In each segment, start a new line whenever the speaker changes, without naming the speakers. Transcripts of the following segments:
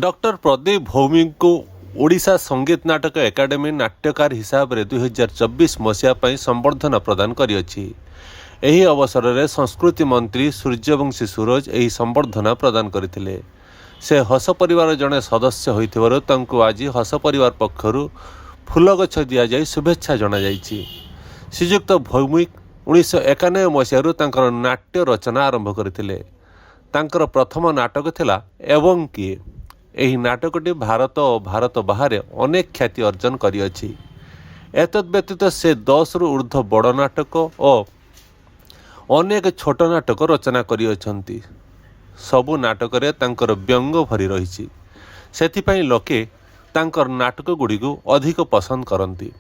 Doctor Pradeep भौमी को ओडिशा संगीत नाटक एकाडेमी नाट्यकार हिसाब से 2024 मसीहा संबर्धना प्रदान करिअछि। एही अवसर में संस्कृति मंत्री सूर्यवंशी सूरज एही संबर्धना प्रदान करथिले। से हस परिवार जड़े सदस्य होइथिबारु तांकु आज हस परिवार पक्षरु फूल गछ दिया जाय शुभेच्छा जणा जायछि। श्रीयुक्त भौमिक 1991 मसीहारू तांकर नाट्य रचना आरंभ करथिले। तांकर प्रथम नाटक थिला एवं किए। एही नाटकटी भारत और भारत बाहर अनेक ख्याति अर्जन करिअछि। एतद व्यतीत से 10 रु ऊर्ध्व बड़ नाटक और अनेक छोट नाटक रचना करिअछन्ति। सबु नाटक रे तांकर व्यंग भरी रहिछि। सेथिपई लोके तांकर नाटक गुड़िकु अधिक पसंद करती।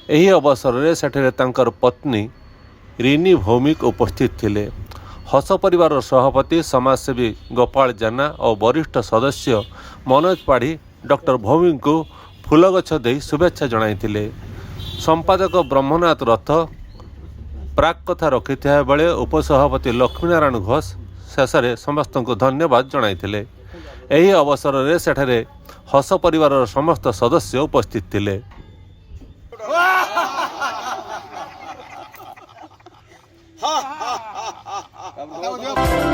एही अवसर में सेठे तांकर पत्नी रिनी भौमिक उपस्थित थिले। हस परिवार सभापति समाजसेवी गोपाल जाना और वरिष्ठ सदस्य मनोज पाढ़ी डॉक्टर भौमी को फूलगछ दे शुभेच्छा जणाइथिले। संपादक ब्रह्मनाथ रथ प्राक कथा रखिथिया बेले उपसभापति लक्ष्मीनारायण घोष शेष में समस्त को धन्यवाद जणाइथिले। एही अवसर में सेठे हस परिवार समस्त सदस्य उपस्थित थिले।
Ha ha ha ha ha.